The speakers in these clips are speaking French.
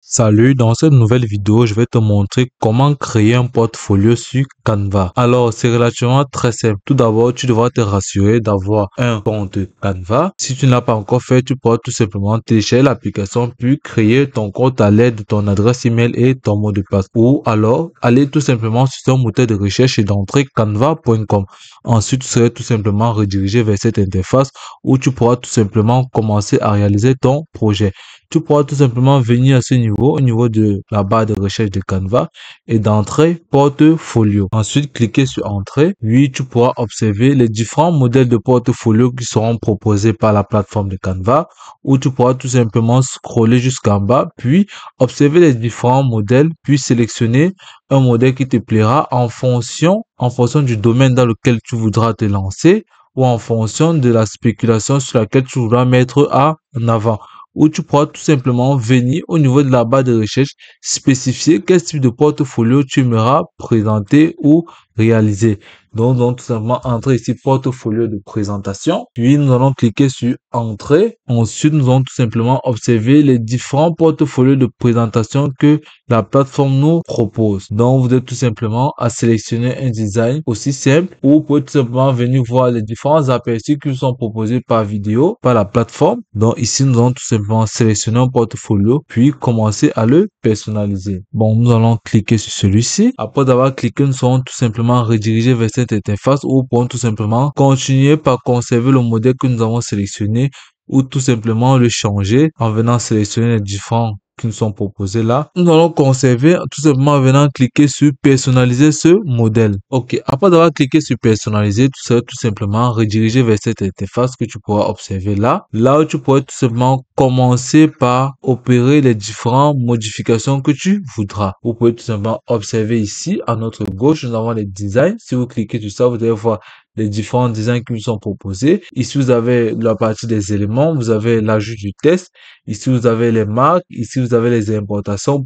Salut, dans cette nouvelle vidéo, je vais te montrer comment créer un portfolio sur Canva. Alors, c'est relativement très simple. Tout d'abord, tu devras te rassurer d'avoir un compte Canva. Si tu ne l'as pas encore fait, tu pourras tout simplement télécharger l'application puis créer ton compte à l'aide de ton adresse email et ton mot de passe. Ou alors, aller tout simplement sur ton moteur de recherche et d'entrer canva.com. Ensuite, tu seras tout simplement redirigé vers cette interface où tu pourras tout simplement commencer à réaliser ton projet. Tu pourras tout simplement venir à ce niveau, au niveau de la barre de recherche de Canva et d'entrer portfolio. Ensuite, cliquez sur entrée. Oui, tu pourras observer les différents modèles de portfolio qui seront proposés par la plateforme de Canva, où tu pourras tout simplement scroller jusqu'en bas, puis observer les différents modèles, puis sélectionner un modèle qui te plaira en fonction du domaine dans lequel tu voudras te lancer ou en fonction de la spéculation sur laquelle tu voudras mettre en avant, où tu pourras tout simplement venir au niveau de la barre de recherche, spécifier quel type de portfolio tu aimeras présenter ou réaliser. Donc tout simplement entrer ici portfolio de présentation. Puis nous allons cliquer sur entrée. Ensuite, nous allons tout simplement observer les différents portfolios de présentation que la plateforme nous propose. Donc vous êtes tout simplement à sélectionner un design aussi simple, ou vous pouvez tout simplement venir voir les différents aperçus qui vous sont proposés par vidéo par la plateforme. Donc ici, nous allons tout simplement sélectionner un portfolio puis commencer à le personnaliser. Bon, nous allons cliquer sur celui-ci. Après avoir cliqué, nous serons tout simplement redirigés vers cette interface où nous pourrons tout simplement continuer par conserver le modèle que nous avons sélectionné ou tout simplement le changer en venant sélectionner les différents qui nous sont proposés là. Nous allons conserver tout simplement en venant cliquer sur personnaliser ce modèle. Ok, après avoir cliqué sur personnaliser, tu seras tout simplement redirigé vers cette interface que tu pourras observer là. Là où tu pourras tout simplement commencer par opérer les différentes modifications que tu voudras. Vous pouvez tout simplement observer ici à notre gauche, nous avons les designs. Si vous cliquez sur ça, vous allez voir les différents designs qui vous sont proposés. Ici, vous avez la partie des éléments, vous avez l'ajout du texte. Ici, vous avez les marques. Ici, vous avez les importations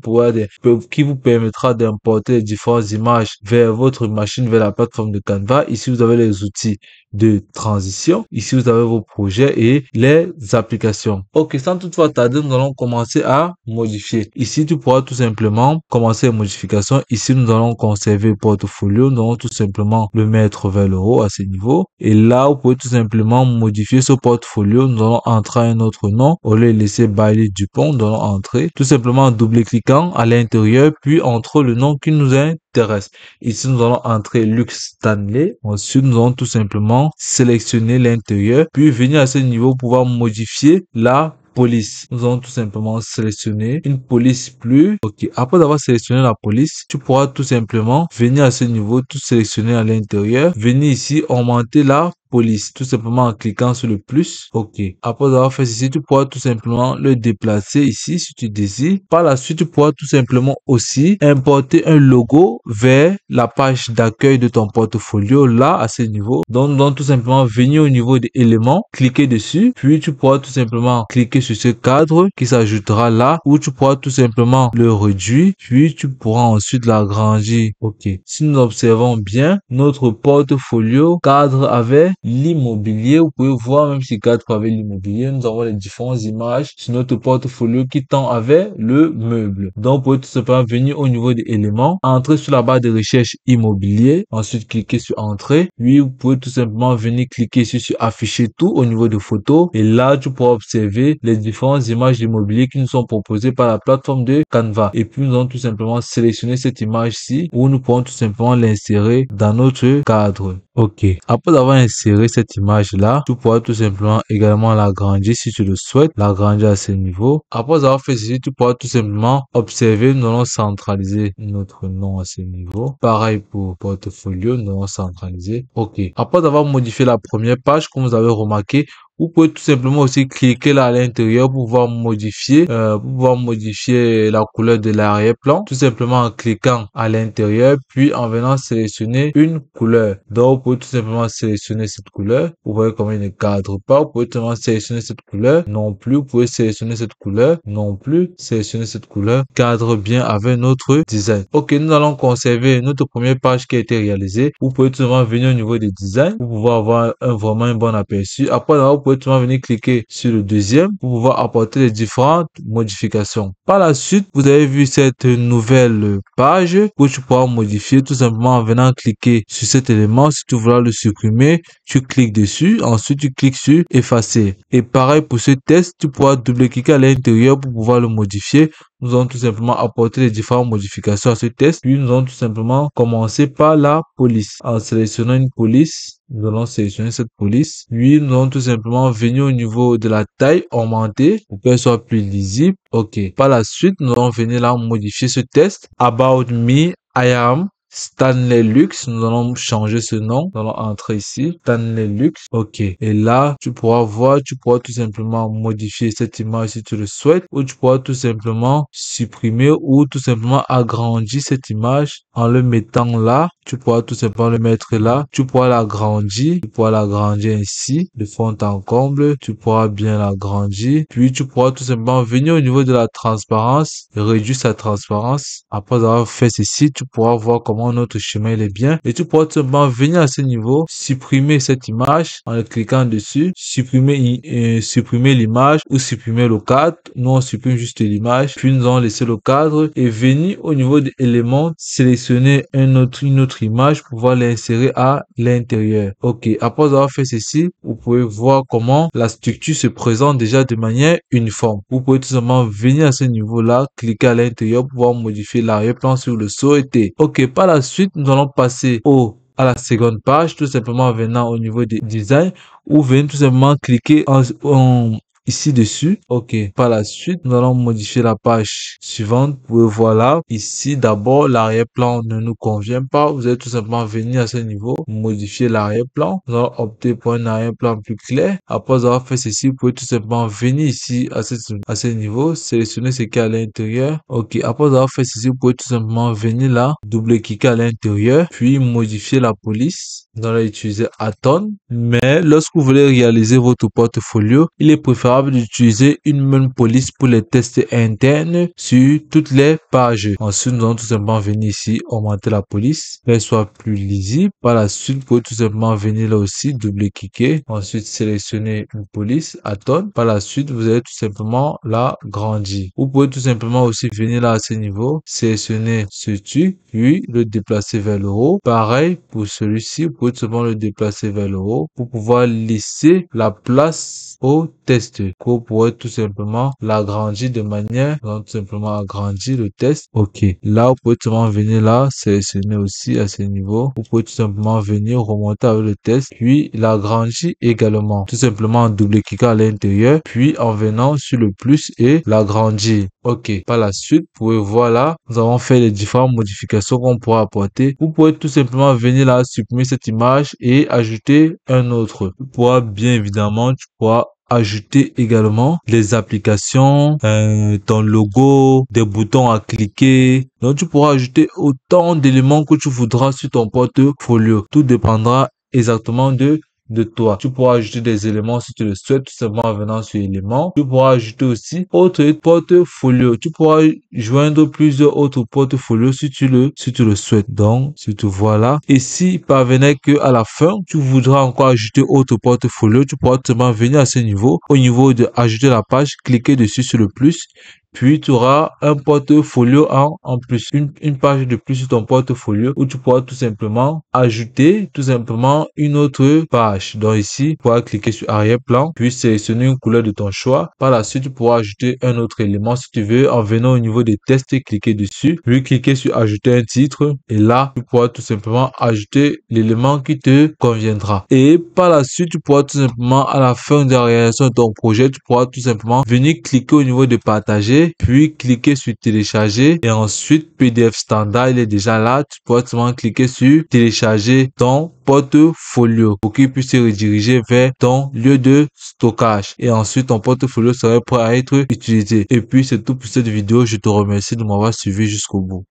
qui vous permettra d'importer les différentes images vers votre machine, vers la plateforme de Canva. Ici, vous avez les outils de transition. Ici, vous avez vos projets et les applications. Ok, sans toutefois tarder, nous allons commencer à modifier. Ici, tu pourras tout simplement commencer les modifications. Ici, nous allons conserver le portfolio. Nous allons tout simplement le mettre vers le haut à ce niveau. Et là, vous pouvez tout simplement modifier ce portfolio. Nous allons entrer un autre nom. Au lieu de laisser Bailey Dupont, nous allons entrer tout simplement en double-cliquant à l'intérieur, puis entre le nom qui nous intéresse. Ici, nous allons entrer Lux Stanley. Ensuite, nous allons tout simplement sélectionner l'intérieur, puis venir à ce niveau pouvoir modifier la police. Nous allons tout simplement sélectionner une police plus. Ok. Après avoir sélectionné la police, tu pourras tout simplement venir à ce niveau, tout sélectionner à l'intérieur, venir ici, augmenter la police, tout simplement en cliquant sur le plus. Ok. Après avoir fait ceci, tu pourras tout simplement le déplacer ici si tu désires. Par la suite, tu pourras tout simplement aussi importer un logo vers la page d'accueil de ton portfolio là à ce niveau. Donc tout simplement venir au niveau des éléments, cliquer dessus, puis tu pourras tout simplement cliquer sur ce cadre qui s'ajoutera là, où tu pourras tout simplement le réduire, puis tu pourras ensuite l'agrandir. Ok. Si nous observons bien, notre portfolio cadre avec l'immobilier. Vous pouvez voir même si cadre avec l'immobilier, nous avons les différentes images sur notre portfolio qui tend avec le meuble. Donc, vous pouvez tout simplement venir au niveau des éléments, entrer sur la barre de recherche immobilier, ensuite cliquer sur entrée. Puis, vous pouvez tout simplement venir cliquer ici sur afficher tout au niveau de photos. Et là, tu pourras observer les différentes images d'immobilier qui nous sont proposées par la plateforme de Canva. Et puis, nous allons tout simplement sélectionner cette image-ci où nous pourrons tout simplement l'insérer dans notre cadre. Ok. Après avoir inséré cette image-là, tu pourras tout simplement également l'agrandir si tu le souhaites, l'agrandir à ce niveau. Après avoir fait ceci, tu pourras tout simplement observer, nous allons centraliser notre nom à ce niveau. Pareil pour portfolio, nous allons centraliser. Ok. Après avoir modifié la première page, comme vous avez remarqué, vous pouvez tout simplement aussi cliquer là à l'intérieur pour pouvoir modifier la couleur de l'arrière-plan, tout simplement en cliquant à l'intérieur, puis en venant sélectionner une couleur. Donc, vous pouvez tout simplement sélectionner cette couleur. Vous voyez comment il ne cadre pas. Vous pouvez tout simplement sélectionner cette couleur. Non plus. Vous pouvez sélectionner cette couleur. Non plus. Sélectionner cette couleur. Cadre bien avec notre design. Ok, nous allons conserver notre première page qui a été réalisée. Vous pouvez tout simplement venir au niveau des designs pour pouvoir avoir vraiment un bon aperçu. Après, vous pouvez tout simplement venir cliquer sur le deuxième pour pouvoir apporter les différentes modifications. Par la suite, vous avez vu cette nouvelle page où tu pourras modifier tout simplement en venant cliquer sur cet élément. Si tu veux le supprimer, tu cliques dessus. Ensuite, tu cliques sur effacer. Et pareil pour ce test, tu pourras double-cliquer à l'intérieur pour pouvoir le modifier. Nous allons tout simplement apporter les différentes modifications à ce test. Puis, nous allons tout simplement commencer par la police. En sélectionnant une police, nous allons sélectionner cette police. Puis, nous allons tout simplement venir au niveau de la taille, augmenter pour qu'elle soit plus lisible. OK. Par la suite, nous allons venir là modifier ce test. About me, I am Stanley Lux, nous allons changer ce nom, nous allons entrer ici, Stanley Lux, ok, et là, tu pourras voir, tu pourras tout simplement modifier cette image si tu le souhaites, ou tu pourras tout simplement supprimer ou tout simplement agrandir cette image en le mettant là, tu pourras tout simplement le mettre là, tu pourras l'agrandir ici, de fond en comble, tu pourras bien l'agrandir, puis tu pourras tout simplement venir au niveau de la transparence, réduire sa transparence, après avoir fait ceci, tu pourras voir comment notre chemin il est bien et tu pourras tout simplement venir à ce niveau, supprimer cette image en cliquant dessus, supprimer l'image ou supprimer le cadre. Nous on supprime juste l'image, puis nous allons laisser le cadre et venir au niveau des éléments, sélectionner une autre image pour pouvoir l'insérer à l'intérieur. Ok, après avoir fait ceci, vous pouvez voir comment la structure se présente déjà de manière uniforme. Vous pouvez tout simplement venir à ce niveau là, cliquer à l'intérieur pour pouvoir modifier l'arrière-plan sur le souhaité. Ok, par la suite, nous allons passer à la seconde page, tout simplement en venant au niveau des designs, ou venir tout simplement cliquer ici dessus. Ok, par la suite, nous allons modifier la page suivante. Vous pouvez voir là, ici d'abord, l'arrière-plan ne nous convient pas. Vous allez tout simplement venir à ce niveau, modifier l'arrière-plan. Nous allons opter pour un arrière-plan plus clair. Après avoir fait ceci, vous pouvez tout simplement venir ici à ce niveau, sélectionner ce qui est à l'intérieur. Ok, après avoir fait ceci, vous pouvez tout simplement venir là, double-cliquer à l'intérieur, puis modifier la police. Nous allons utiliser Atom. Mais lorsque vous voulez réaliser votre portfolio, il est préférable d'utiliser une même police pour les tests internes sur toutes les pages. Ensuite, nous allons tout simplement venir ici, augmenter la police, qu'elle soit plus lisible. Par la suite, vous pouvez tout simplement venir là aussi, double-cliquer. Ensuite, sélectionner une police, Atom. Par la suite, vous allez tout simplement l'agrandir. Vous pouvez tout simplement aussi venir là à ce niveau, sélectionner ce truc, puis le déplacer vers le haut. Pareil pour celui-ci, vous pouvez tout simplement le déplacer vers le haut pour pouvoir laisser la place au test. Vous pourrez tout simplement l'agrandir de manière, tout simplement agrandir le test. Ok, là vous pouvez tout simplement venir là, sélectionner aussi à ce niveau. Vous pouvez tout simplement venir remonter avec le test, puis l'agrandir également. Tout simplement en double-cliquant à l'intérieur, puis en venant sur le plus et l'agrandir. Ok, par la suite, vous pouvez voir là, nous avons fait les différentes modifications qu'on pourra apporter. Vous pouvez tout simplement venir là, supprimer cette image et ajouter un autre. Tu pourras bien évidemment, tu pourras ajouter également des applications, ton logo, des boutons à cliquer. Donc, tu pourras ajouter autant d'éléments que tu voudras sur ton portfolio. Tout dépendra exactement de toi. Tu pourras ajouter des éléments si tu le souhaites, tout simplement en venant sur éléments. Tu pourras ajouter aussi autre portfolio. Tu pourras joindre plusieurs autres portfolios si tu le souhaites. Donc, si tu vois là. Et si parvenait que à la fin, tu voudras encore ajouter autre portfolio, tu pourras tout simplement venir à ce niveau. Au niveau de ajouter la page, cliquer dessus sur le plus. Puis, tu auras un portfolio en plus, une page de plus sur ton portfolio où tu pourras tout simplement ajouter une autre page. Donc ici, tu pourras cliquer sur arrière-plan, puis sélectionner une couleur de ton choix. Par la suite, tu pourras ajouter un autre élément si tu veux en venant au niveau des tests, cliquer dessus, puis cliquer sur ajouter un titre. Et là, tu pourras tout simplement ajouter l'élément qui te conviendra. Et par la suite, tu pourras tout simplement à la fin de la réalisation de ton projet, tu pourras tout simplement venir cliquer au niveau de partager, puis cliquer sur télécharger et ensuite PDF standard il est déjà là. Tu pourras seulement cliquer sur télécharger ton portfolio pour qu'il puisse se rediriger vers ton lieu de stockage et ensuite ton portfolio serait prêt à être utilisé. Et puis c'est tout pour cette vidéo. Je te remercie de m'avoir suivi jusqu'au bout.